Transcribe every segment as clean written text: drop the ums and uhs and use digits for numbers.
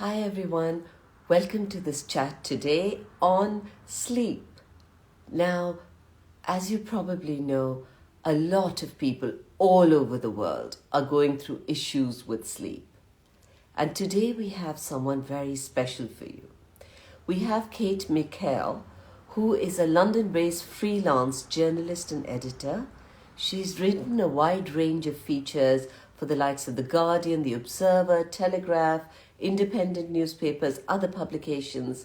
Hi everyone, welcome to this chat today on sleep. Now, as you probably know, a lot of people all over the world are going through issues with sleep. And today we have someone very special for you. We have Kate Mikhail, who is a London-based freelance journalist and editor. She's written a wide range of features for the likes of The Guardian, The Observer, Telegraph, Independent newspapers, other publications.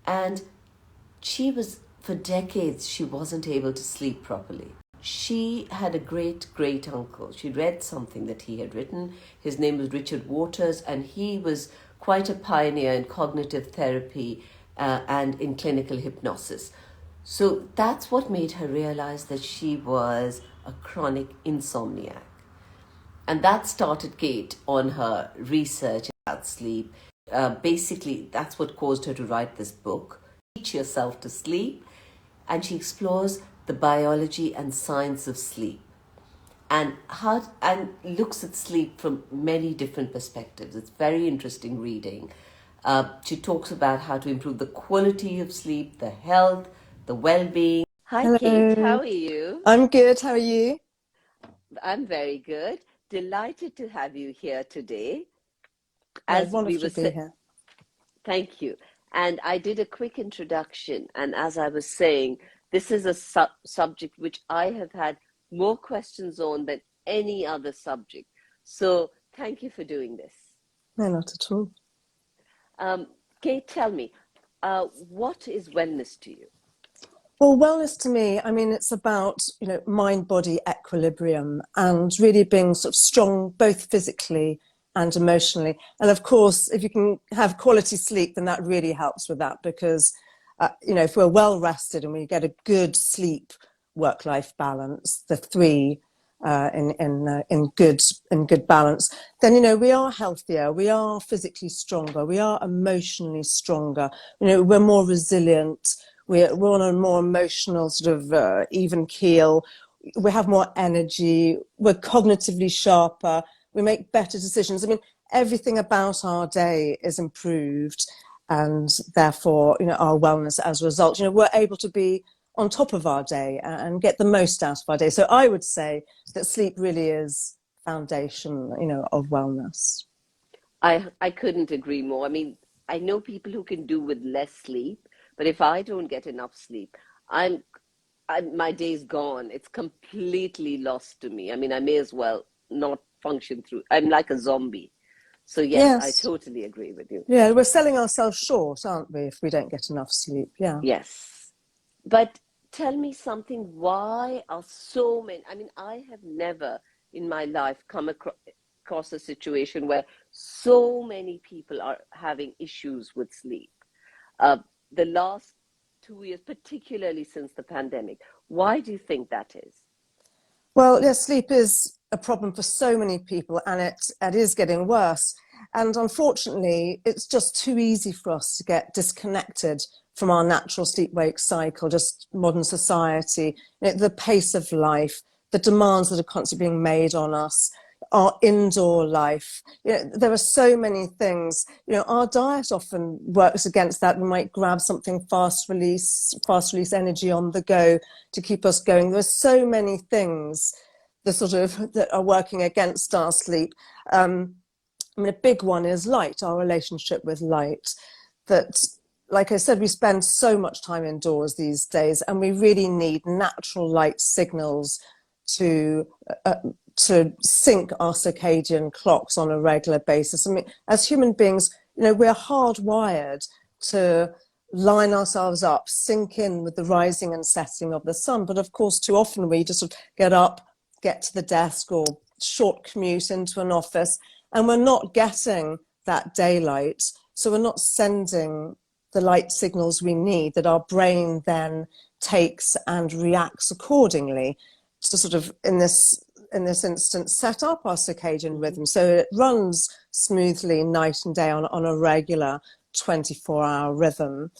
And for decades, she wasn't able to sleep properly. She had a great uncle. She read something that he had written. His name was Richard Waters, and he was quite a pioneer in cognitive therapy and in clinical hypnosis. So that's what made her realize that she was a chronic insomniac. And that started Kate on her research about sleep. Basically, that's what caused her to write this book, Teach Yourself to Sleep. And she explores the biology and science of sleep and looks at sleep from many different perspectives. It's very interesting reading. She talks about how to improve the quality of sleep, the health, the well-being. Hi, Kate. How Hello. are you? I'm good. How are you? I'm very good. Delighted to have you here today. Yeah, it's As we wonderful were to be saying, here. thank you. And I did a quick introduction. And as I was saying, this is a subject which I have had more questions on than any other subject. So thank you for doing this. No, not at all. Kate, tell me, what is wellness to you? Well, wellness to me, I mean, it's about, mind-body equilibrium and really being sort of strong, both physically and emotionally. And of course, if you can have quality sleep, then that really helps with that because, if we're well rested and we get a good sleep work-life balance, the three in good balance, then we are healthier, we are physically stronger, we are emotionally stronger. We're more resilient. We're on a more emotional sort of even keel. We have more energy. We're cognitively sharper. We make better decisions. I mean, everything about our day is improved, and therefore, our wellness as a result. We're able to be on top of our day and get the most out of our day. So I would say that sleep really is foundation, of wellness. I couldn't agree more. I mean, I know people who can do with less sleep, but if I don't get enough sleep, I'm my day's gone. It's completely lost to me. I mean, I may as well not function through. I'm like a zombie. So yes, I Yes. totally agree with you. Yeah, we're selling ourselves short, aren't we, if we don't get enough sleep? Yeah. Yes. But tell me something, why are so many, I mean, I have never in my life come across a situation where so many people are having issues with sleep. Uh, the last 2 years, particularly since the pandemic. Why do you think that is? Well, yes, sleep is a problem for so many people, and it is getting worse. And unfortunately, it's just too easy for us to get disconnected from our natural sleep-wake cycle, just modern society, the pace of life, the demands that are constantly being made on us, our indoor life. There are so many things. Our diet often works against that. We might grab something fast release energy on the go to keep us going. There are so many things that are working against our sleep. I mean, a big one is light, our relationship with light. That, like I said, we spend so much time indoors these days, and we really need natural light signals to sync our circadian clocks on a regular basis. I mean, as human beings, we're hardwired to line ourselves up, sync in with the rising and setting of the sun. But of course, too often we just sort of get up, get to the desk or short commute into an office, and we're not getting that daylight. So we're not sending the light signals we need that our brain then takes and reacts accordingly to sort of, in this instance, set up our circadian rhythm so it runs smoothly night and day on a regular 24-hour rhythm.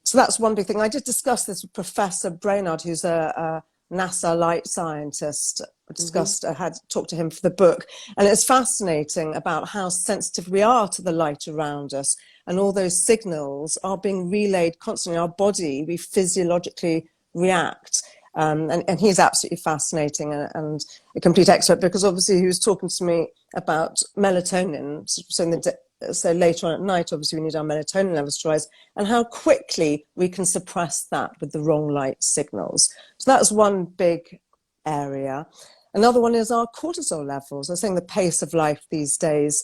So that's one big thing. I did discuss this with Professor Brainard, who's a NASA light scientist, discussed, I had talked to him for the book, and it's fascinating about how sensitive we are to the light around us, and all those signals are being relayed constantly. Our body, we physiologically react. And he's absolutely fascinating and a complete expert, because obviously he was talking to me about melatonin. So later on at night, obviously we need our melatonin levels to rise, and how quickly we can suppress that with the wrong light signals. So that's one big area. Another one is our cortisol levels. I was saying the pace of life these days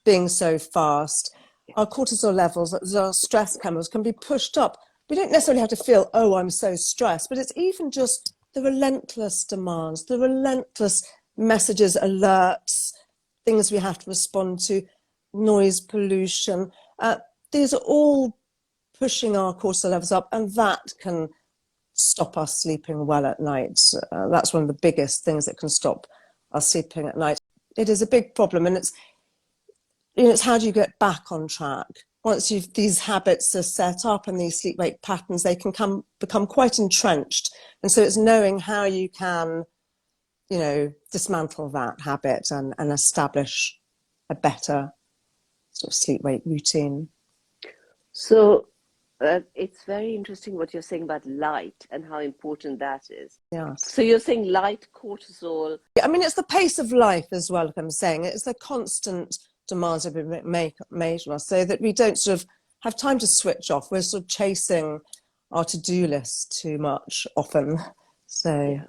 being so fast, our cortisol levels, our stress chemicals, can be pushed up. We don't necessarily have to feel, oh, I'm so stressed, but it's even just the relentless demands, the relentless messages, alerts, things we have to respond to, noise pollution. These are all pushing our cortisol levels up, and that can stop us sleeping well at night. That's one of the biggest things that can stop us sleeping at night. It is a big problem, and it's how do you get back on track? Once these habits are set up and these sleep-wake patterns, they can become quite entrenched. And so it's knowing how you can, dismantle that habit and establish a better sort of sleep-wake routine. So it's very interesting what you're saying about light and how important that is. Yes. So you're saying light, cortisol. I mean, it's the pace of life as well, like I'm saying. It's the constant demands that we make on us, so that we don't sort of have time to switch off. We're sort of chasing our to-do list too much often. So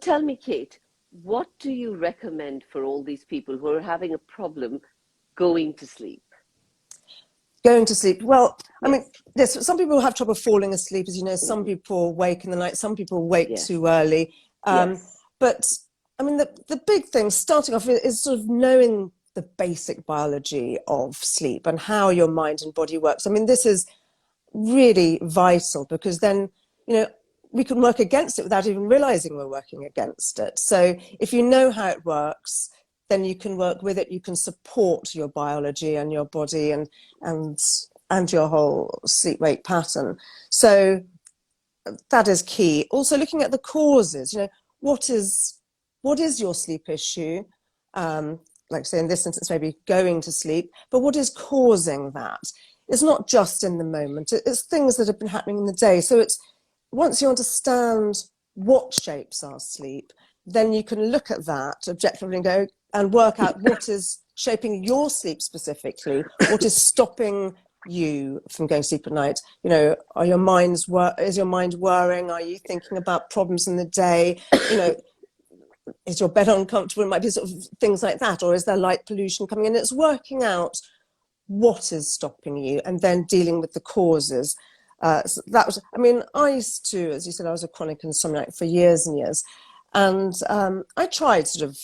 Tell me, Kate, what do you recommend for all these people who are having a problem going to sleep? Going to sleep. Well, I mean, some people have trouble falling asleep, as you know. Some people wake in the night. Some people wake too early. But I mean, the big thing starting off is sort of knowing the basic biology of sleep and how your mind and body works. I mean, this is really vital, because then, we can work against it without even realizing we're working against it. So if you know how it works, then you can work with it. You can support your biology and your body and your whole sleep-wake pattern. So that is key. Also looking at the causes, what is your sleep issue? Like say in this instance, maybe going to sleep, but what is causing that? It's not just in the moment, it's things that have been happening in the day. So it's once you understand what shapes our sleep, then you can look at that objectively and go and work out what is shaping your sleep specifically, what is stopping you from going to sleep at night. Is your mind worrying? Are you thinking about problems in the day? Is your bed uncomfortable? It might be sort of things like that. Or is there light pollution coming in? It's working out what is stopping you and then dealing with the causes. So that was, I used to, as you said, I was a chronic insomniac for years and years. And I tried sort of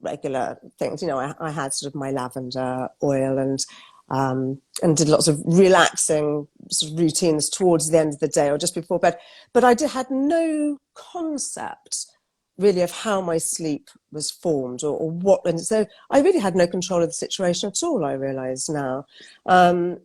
regular things. I had sort of my lavender oil and did lots of relaxing sort of routines towards the end of the day or just before bed. But I had no concept really of how my sleep was formed or what. And so I really had no control of the situation at all, I realise now. And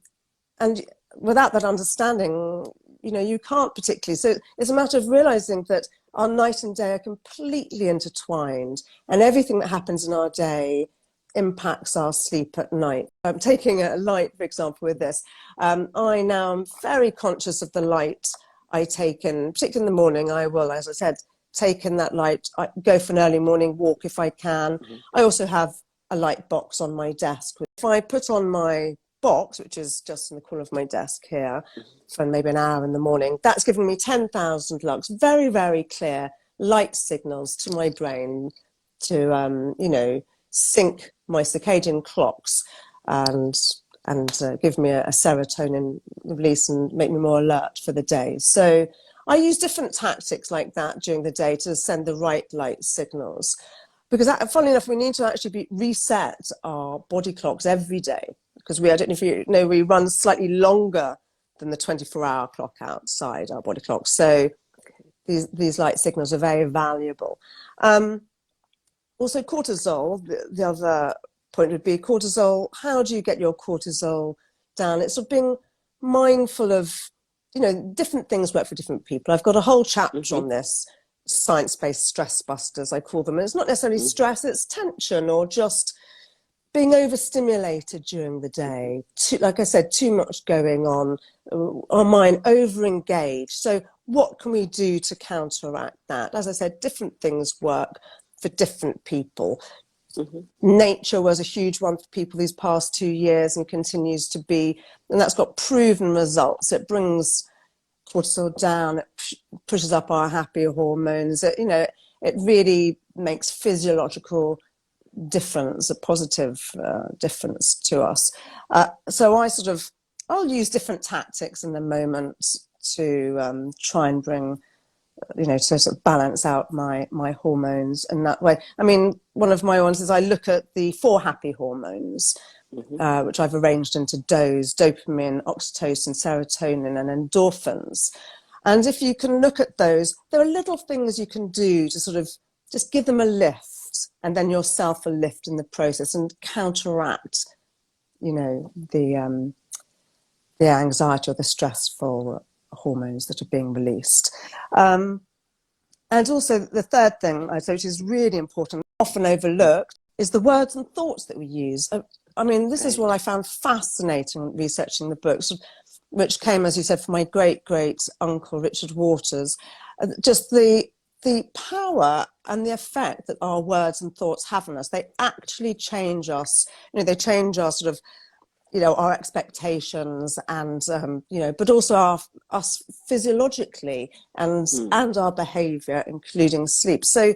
without that understanding, you can't particularly. So it's a matter of realising that our night and day are completely intertwined, and everything that happens in our day impacts our sleep at night. I'm taking a light, for example, with this. I now am very conscious of the light I take in, particularly in the morning. I will, as I said, take in that light. I go for an early morning walk if I can. I also have a light box on my desk. If I put on my box, which is just in the corner of my desk here, for maybe an hour in the morning, that's giving me 10,000 lux, very, very clear light signals to my brain to, sync my circadian clocks and give me a serotonin release and make me more alert for the day. So I use different tactics like that during the day to send the right light signals. Because funnily enough, we need to actually reset our body clocks every day. Because I don't know if you know, we run slightly longer than the 24-hour clock outside our body clock. So these light signals are very valuable. Also cortisol, the other point would be cortisol. How do you get your cortisol down? It's sort of being mindful of, different things work for different people. I've got a whole chapter on this science-based stress busters, I call them. And it's not necessarily stress, it's tension or just being overstimulated during the day. Like I said, too much going on, our mind over-engaged. So what can we do to counteract that? As I said, different things work for different people. Nature was a huge one for people these past 2 years and continues to be, and that's got proven results. It brings cortisol down, it pushes up our happy hormones. It, it really makes physiological difference, a positive difference to us. So I'll use different tactics in the moment to try and bring, to sort of balance out my hormones in that way. I mean, one of my ones is I look at the 4 happy hormones, which I've arranged into DOS: dopamine, oxytocin, serotonin, and endorphins. And if you can look at those, there are little things you can do to sort of just give them a lift, and then yourself a lift in the process, and counteract, the anxiety or the stressful hormones that are being released. And also the third thing, which is really important, often overlooked, is the words and thoughts that we use. I mean, this is what I found fascinating researching the books, which came, as you said, from my great uncle Richard Waters. Just the power and the effect that our words and thoughts have on us. They actually change us. They change our sort of, our expectations and, but also us physiologically and our behavior, including sleep. So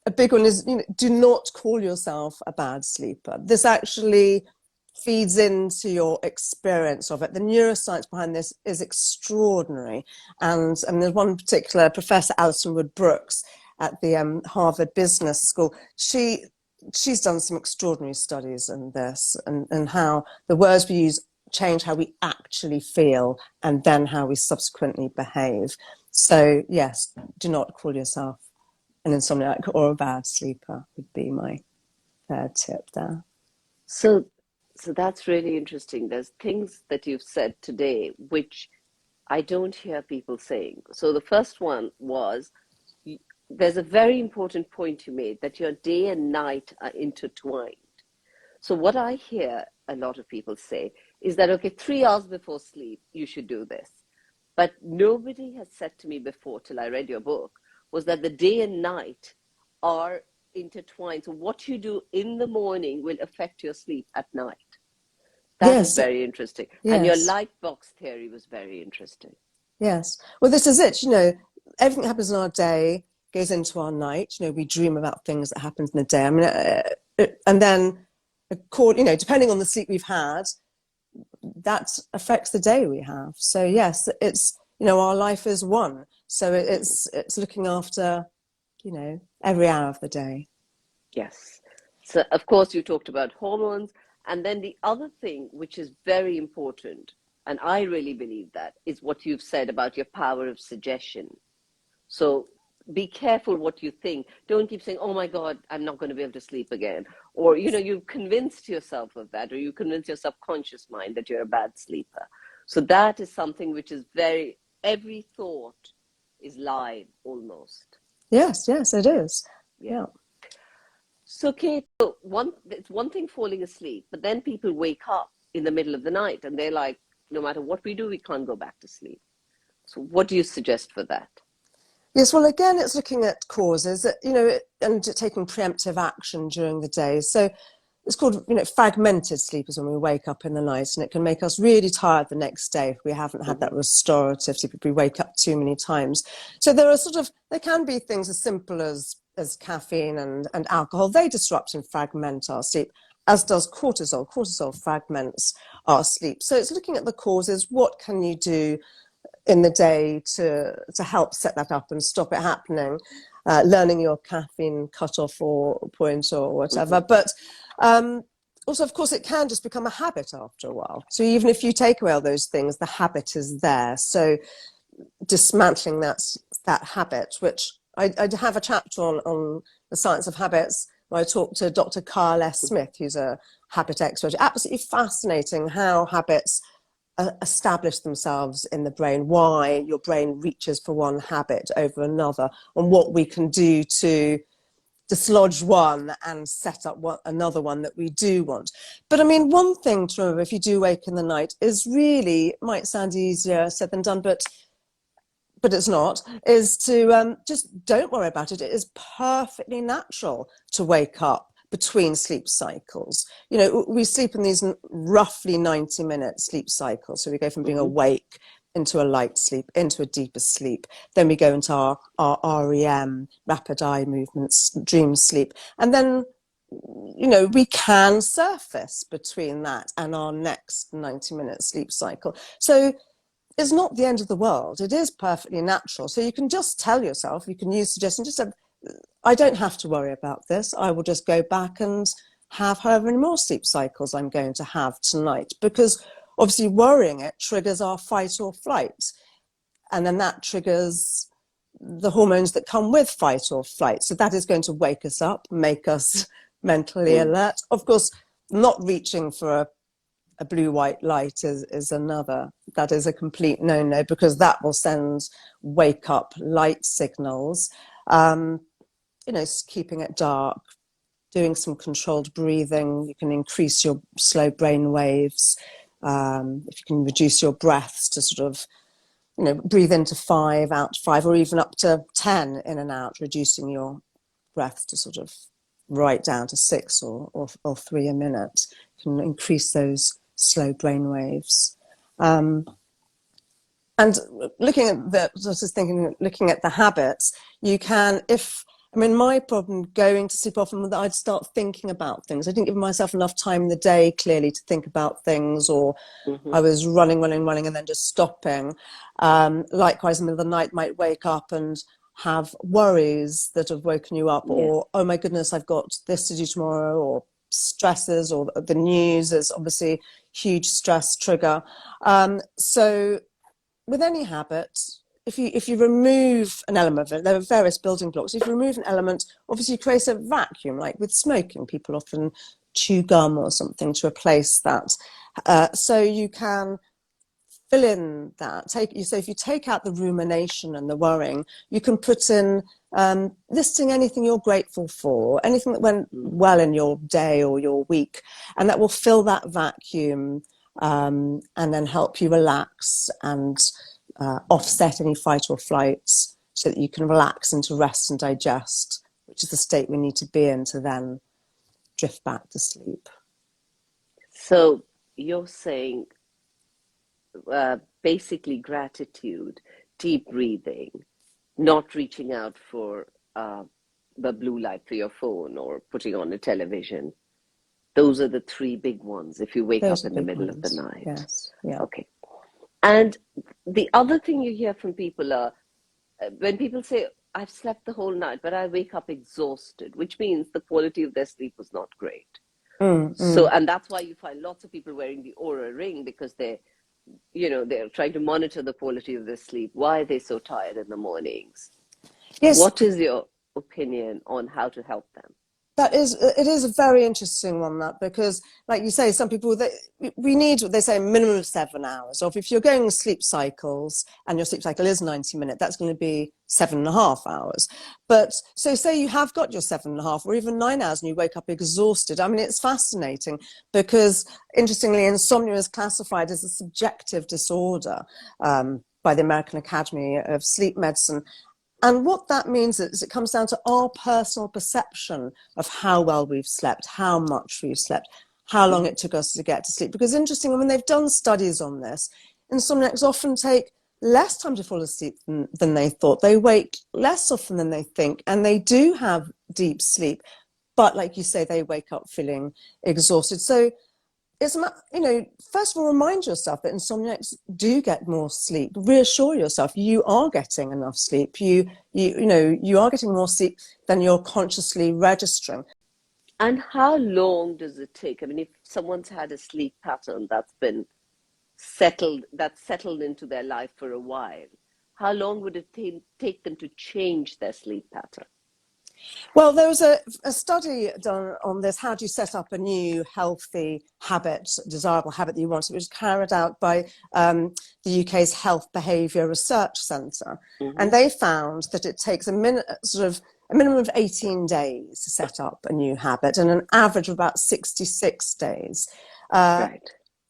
a big one is, do not call yourself a bad sleeper. This actually feeds into your experience of it. The neuroscience behind this is extraordinary. And there's one particular Professor Alison Wood Brooks at the Harvard Business School. She's done some extraordinary studies in this and how the words we use change how we actually feel and then how we subsequently behave. So yes, do not call yourself an insomniac or a bad sleeper would be my third tip there. So that's really interesting. There's things that you've said today which I don't hear people saying. So the first one was, there's a very important point you made, that your day and night are intertwined. So what I hear a lot of people say is that, okay, 3 hours before sleep, you should do this. But nobody has said to me before, till I read your book, was that the day and night are intertwined. So what you do in the morning will affect your sleep at night. That is very interesting. Yes. And your light box theory was very interesting. Yes. Well, this is it. Everything happens in our day, goes into our night. We dream about things that happen in the day. I mean, and then, depending on the sleep we've had, that affects the day we have. So yes, it's, our life is one. So it's looking after, every hour of the day. Yes. So of course you talked about hormones. And then the other thing, which is very important, and I really believe that, is what you've said about your power of suggestion. So be careful what you think. Don't keep saying, oh my God, I'm not going to be able to sleep again. Or, you've convinced yourself of that, or you convince your subconscious mind that you're a bad sleeper. So that is something which is every thought is live almost. Yes, it is. Yeah. So Kate, it's one thing falling asleep, but then people wake up in the middle of the night and they're like, no matter what we do, we can't go back to sleep. So what do you suggest for that? Yes, well, again, it's looking at causes, and taking preemptive action during the day. So it's called, fragmented sleep is when we wake up in the night, and it can make us really tired the next day if we haven't had that restorative sleep, if we wake up too many times. So there can be things as simple as caffeine and alcohol. They disrupt and fragment our sleep, as does cortisol. Cortisol fragments our sleep. So it's looking at the causes. What can you do in the day to help set that up and stop it happening? Learning your caffeine cutoff or point or whatever. But also, of course, it can just become a habit after a while. So even if you take away all those things, the habit is there. So dismantling that habit, which I have a chapter on the science of habits, where I talked to Dr. Carl S. Smith, who's a habit expert. Absolutely fascinating how habits establish themselves in the brain, why your brain reaches for one habit over another, and what we can do to dislodge one and set up another one that we do want. But I mean, one thing to remember if you do wake in the night is really, it might sound easier said than done, but it's not, is to just don't worry about it. It is perfectly natural to wake up between sleep cycles. You know, we sleep in these roughly 90-minute sleep cycles. So we go from being awake into a light sleep, into a deeper sleep. Then we go into our REM, rapid eye movements, dream sleep. And then, you know, we can surface between that and our next 90-minute sleep cycle. So it's not the end of the world. It is perfectly natural. So you can just tell yourself, you can use suggestions, just say, I don't have to worry about this. I will just go back and have however many more sleep cycles I'm going to have tonight. Because obviously worrying it triggers our fight or flight. And then that triggers the hormones that come with fight or flight. So that is going to wake us up, make us mentally alert. Of course, not reaching for a blue-white light is another. That is a complete no-no, because that will send wake-up light signals. You know, keeping it dark, doing some controlled breathing. You can increase your slow brain waves. If you can reduce your breaths to sort of, you know, breathe into 5, out 5, or even up to 10 in and out, reducing your breath to sort of right down to 6 or 3 a minute. You can increase those slow brain waves. And looking at looking at the habits, you can, my problem going to sleep often was that I'd start thinking about things. I didn't give myself enough time in the day, clearly, to think about things, or I was running, and then just stopping. Likewise, in the middle of the night, might wake up and have worries that have woken you up, or, oh my goodness, I've got this to do tomorrow, or stresses, or the news is obviously huge stress trigger. So with any habit, if you remove an element of it, there are various building blocks. If you remove an element, obviously you create a vacuum. Like with smoking, people often chew gum or something to replace that. So you can fill in that. So if you take out the rumination and the worrying, you can put in listing anything you're grateful for, anything that went well in your day or your week, and that will fill that vacuum, and then help you relax and offset any fight or flights, so that you can relax into rest and digest, which is the state we need to be in to then drift back to sleep. So you're saying basically gratitude, deep breathing, not reaching out for the blue light for your phone or putting on a television. Those are the 3 big ones if you wake up in the middle of the night. Yes. Yeah. Okay. And the other thing you hear from people are, when people say, I've slept the whole night, but I wake up exhausted, which means the quality of their sleep was not great. So, and that's why you find lots of people wearing the Aura ring, because they're trying to monitor the quality of their sleep. Why are they so tired in the mornings? Yes. What is your opinion on how to help them? It is a very interesting one, that, because like you say, some people, we need what they say, a minimum of 7 hours. Or if you're going sleep cycles and your sleep cycle is 90 minutes, that's going to be 7.5 hours. But so say you have got your 7.5 or even 9 hours and you wake up exhausted. I mean, it's fascinating, because interestingly, insomnia is classified as a subjective disorder by the American Academy of Sleep Medicine. And what that means is it comes down to our personal perception of how well we've slept, how much we've slept, how long it took us to get to sleep. Because interestingly, when they've done studies on this, insomniacs often take less time to fall asleep than they thought. They wake less often than they think, and they do have deep sleep. But like you say, they wake up feeling exhausted. So it's, first of all, remind yourself that insomniacs do get more sleep. Reassure yourself you are getting enough sleep. You are getting more sleep than you're consciously registering. And how long does it take? I mean, if someone's had a sleep pattern that's settled into their life for a while, how long would it take them to change their sleep pattern? Well, there was a study done on this. How do you set up a new healthy habit, desirable habit that you want? It was carried out by the UK's Health Behaviour Research Centre. And they found that it takes a minimum of 18 days to set up a new habit and an average of about 66 days. Right.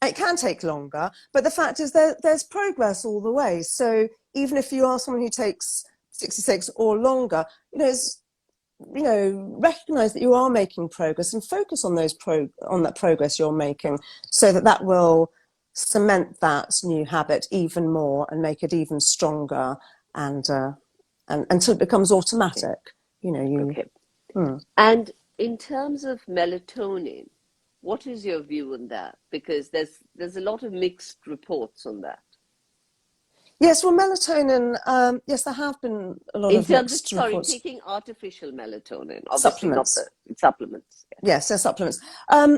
It can take longer, but the fact is there's progress all the way. So even if you are someone who takes 66 or longer, recognize that you are making progress and focus on on that progress you're making, so that will cement that new habit even more and make it even stronger, and until it becomes automatic. Okay. And in terms of melatonin, what is your view on that? Because there's a lot of mixed reports on that. Yes, well, melatonin, yes, there have been a lot of mixed reports. Taking artificial melatonin, obviously Supplements. not the supplements. Yes, they're supplements.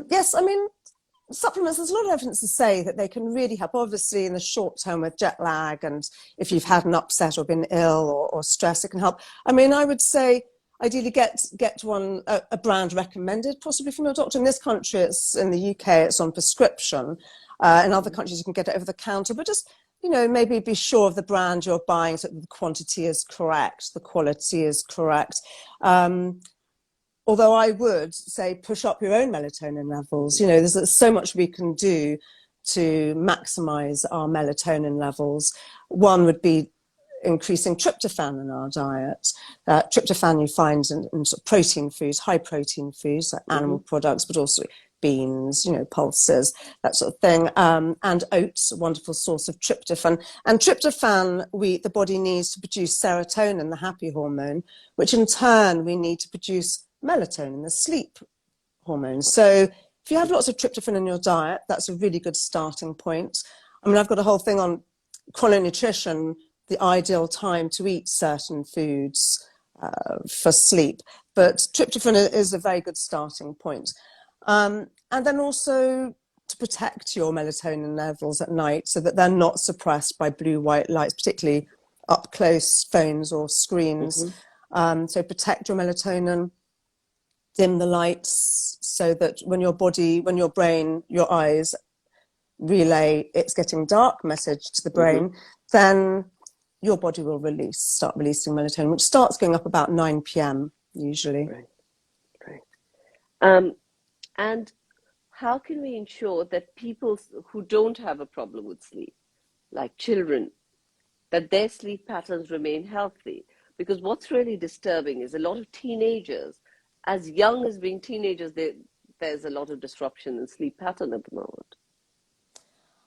Yes, I mean, supplements, there's a lot of evidence to say that they can really help, obviously, in the short term with jet lag, and if you've had an upset or been ill or stress, it can help. I mean, I would say ideally get one, a brand recommended, possibly from your doctor. In this country, in the UK, it's on prescription. In other countries, you can get it over the counter, but just, maybe be sure of the brand you're buying, so that the quantity is correct, the quality is correct. Although I would say push up your own melatonin levels. There's so much we can do to maximize our melatonin levels. One would be increasing tryptophan in our diet. Tryptophan you find in sort of protein foods, high protein foods, like animal products, but also beans, pulses, that sort of thing. And oats, a wonderful source of tryptophan. And tryptophan, the body needs to produce serotonin, the happy hormone, which in turn we need to produce melatonin, the sleep hormone. So if you have lots of tryptophan in your diet, that's a really good starting point. I mean, I've got a whole thing on chrononutrition, the ideal time to eat certain foods for sleep. But tryptophan is a very good starting point. And then also to protect your melatonin levels at night so that they're not suppressed by blue-white lights, particularly up close phones or screens. So protect your melatonin, dim the lights, so that when your brain, your eyes relay it's getting dark message to the brain, then your body will start releasing melatonin, which starts going up about 9 p.m. usually. Right. And how can we ensure that people who don't have a problem with sleep, like children, that their sleep patterns remain healthy? Because what's really disturbing is a lot of teenagers, as young as being teenagers, there's a lot of disruption in sleep pattern at the moment.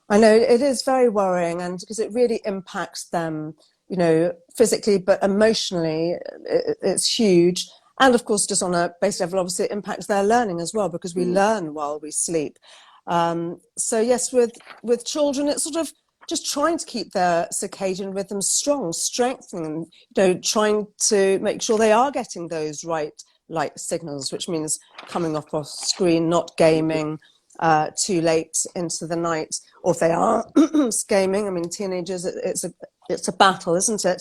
I know it is very worrying, and because it really impacts them, physically, but emotionally, it's huge. And of course, just on a base level, obviously, it impacts their learning as well, because we learn while we sleep. So yes, with children, it's sort of just trying to keep their circadian rhythm strong, strengthening, trying to make sure they are getting those right light signals, which means coming off screen, not gaming too late into the night, or if they are gaming, I mean, teenagers, it's a battle, isn't it?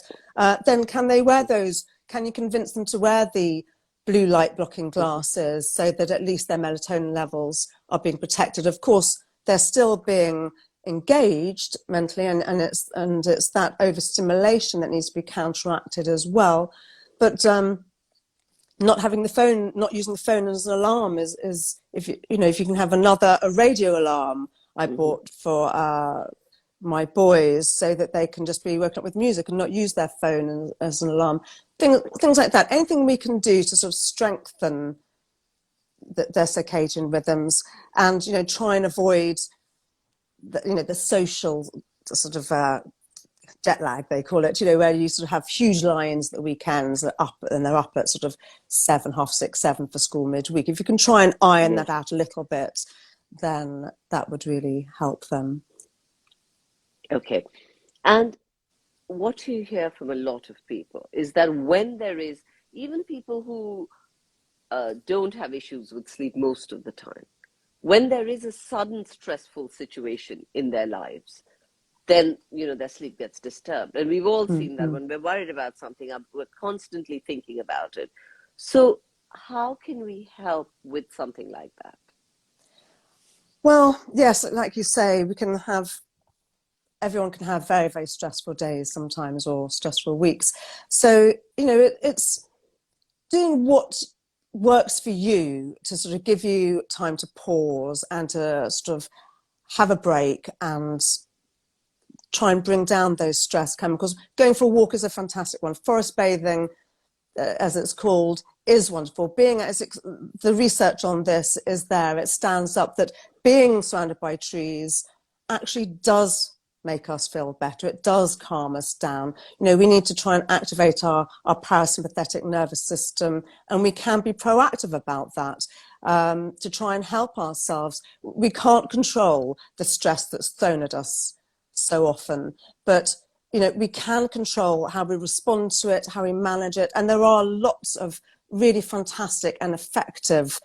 Then can they wear those? Can you convince them to wear the blue light blocking glasses so that at least their melatonin levels are being protected? Of course, they're still being engaged mentally, and it's that overstimulation that needs to be counteracted as well. But not having the phone, not using the phone as an alarm is if you can have a radio alarm I bought for my boys, so that they can just be woken up with music and not use their phone as an alarm. Things like that. Anything we can do to sort of strengthen their circadian rhythms, and try and avoid the social sort of jet lag, they call it, where you sort of have huge lines at the weekends that they're up at sort of 7, half 6, 7 for school midweek. If you can try and iron that out a little bit, then that would really help them. Okay. And what you hear from a lot of people is that when there is, even people who don't have issues with sleep most of the time, when there is a sudden stressful situation in their lives, then their sleep gets disturbed. And we've all seen that when we're worried about something, we're constantly thinking about it. So, how can we help with something like that? Well, yes, like you say, everyone can have very, very stressful days sometimes, or stressful weeks. So, it's doing what works for you to sort of give you time to pause and to sort of have a break and try and bring down those stress chemicals. Going for a walk is a fantastic one. Forest bathing, as it's called, is wonderful. The research on this is there. It stands up that being surrounded by trees actually does make us feel better. It does calm us down. We need to try and activate our parasympathetic nervous system, and we can be proactive about that, to try and help ourselves. We can't control the stress that's thrown at us so often, but we can control how we respond to it, how we manage it. And there are lots of really fantastic and effective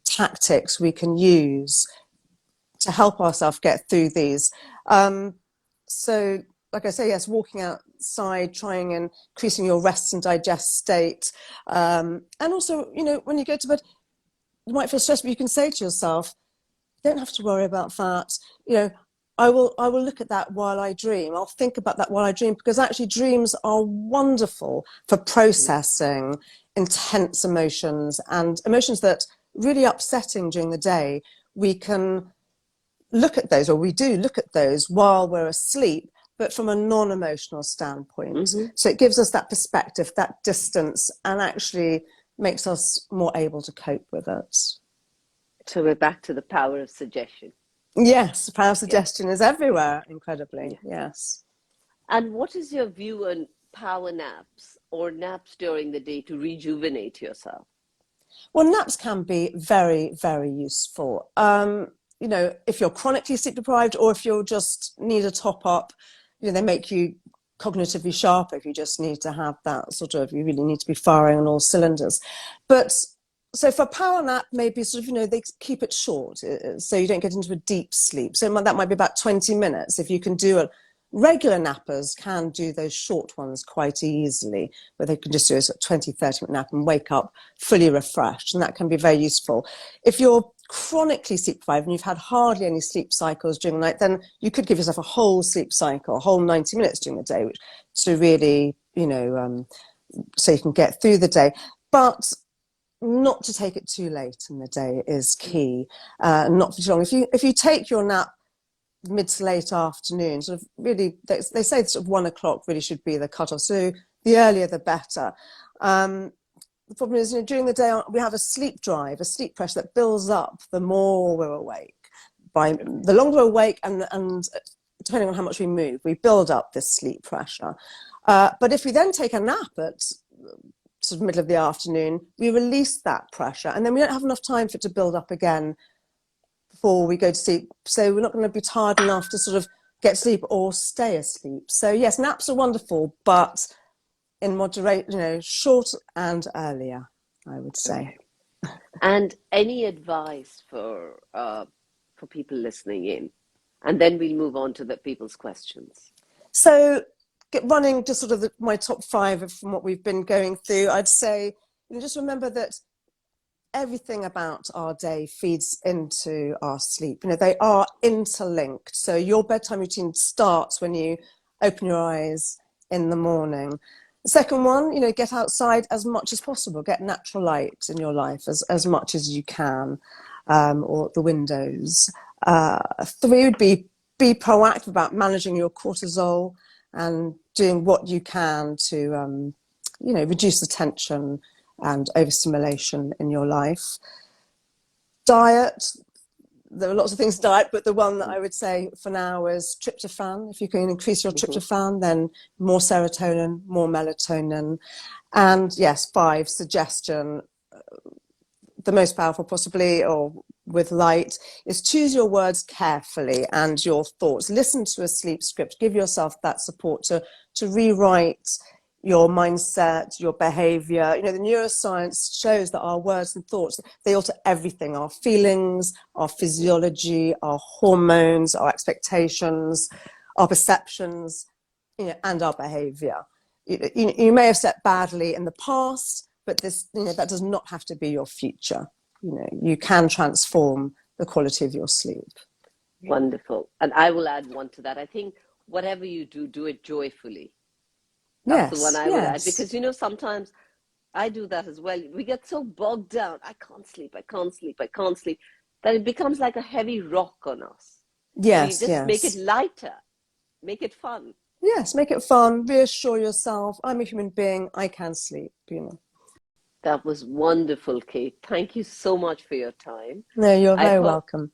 tactics we can use to help ourselves get through these. So, like I say, yes, walking outside, trying and increasing your rest and digest state. And also, when you go to bed, you might feel stressed, but you can say to yourself, you don't have to worry about that. I will look at that while I dream. I'll think about that while I dream, because actually dreams are wonderful for processing intense emotions and emotions that really upsetting during the day. We can look at those, or we do look at those while we're asleep, but from a non-emotional standpoint. So it gives us that perspective, that distance, and actually makes us more able to cope with it. So we're back to the power of suggestion. Yes, power suggestion is everywhere, incredibly. Yes. And what is your view on power naps or naps during the day to rejuvenate yourself? Well, naps can be very, very useful. If you're chronically sleep deprived, or if you just need a top up, they make you cognitively sharper if you just need to have that you really need to be firing on all cylinders. But so for a power nap, maybe they keep it short, so you don't get into a deep sleep. So that might be about 20 minutes. If you can do it, regular nappers can do those short ones quite easily, where they can just do a 20, 30-minute nap and wake up fully refreshed, and that can be very useful. If you're chronically sleep deprived and you've had hardly any sleep cycles during the night, then you could give yourself a whole sleep cycle, a whole 90 minutes during the day, to really, so you can get through the day. But not to take it too late in the day is key. Not for too long. If you take your nap mid to late afternoon, really, they say 1 o'clock really should be the cutoff. So the earlier the better. The problem is, during the day we have a sleep drive, a sleep pressure that builds up the more we're awake. By the longer we're awake, and depending on how much we move, we build up this sleep pressure. But if we then take a nap at middle of the afternoon, we release that pressure, and then we don't have enough time for it to build up again before we go to sleep. So we're not going to be tired enough to get sleep or stay asleep. So yes, naps are wonderful, but in moderate, short and earlier, I would say. Okay. And any advice for people listening in, and then we'll move on to the people's questions. So, running just my top 5 from what we've been going through, I'd say, just remember that everything about our day feeds into our sleep. They are interlinked. So your bedtime routine starts when you open your eyes in the morning. The second one, get outside as much as possible. Get natural light in your life as much as you can, or the windows. 3 would be proactive about managing your cortisol and doing what you can to, reduce the tension and overstimulation in your life. Diet. There are lots of things to diet, but the one that I would say for now is tryptophan. If you can increase your tryptophan, then more serotonin, more melatonin. And yes, 5, suggestion. The most powerful possibly, or with light, is choose your words carefully and your thoughts. Listen to a sleep script. Give yourself that support to rewrite your mindset, your behavior. The neuroscience shows that our words and thoughts, they alter everything: our feelings, our physiology, our hormones, our expectations, our perceptions, and our behavior. You may have slept badly in the past, but this, that does not have to be your future. You can transform the quality of your sleep. Wonderful. And I will add one to that. I think whatever you do, do it joyfully. That's the one Yes, I would add, yes. because sometimes I do that as well. We get so bogged down. I can't sleep. I can't sleep. I can't sleep. That it becomes like a heavy rock on us. So you Yes, just make it yes. lighter, make it fun. Yes, make it fun. Reassure yourself, I'm a human being. I can sleep, That was wonderful, Kate. Thank you so much for your time. No, you're I very hope welcome.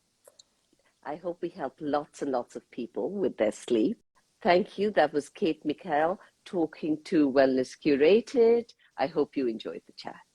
I hope we help lots and lots of people with their sleep. Thank you. That was Kate Mikhail talking to Wellness Curated. I hope you enjoyed the chat.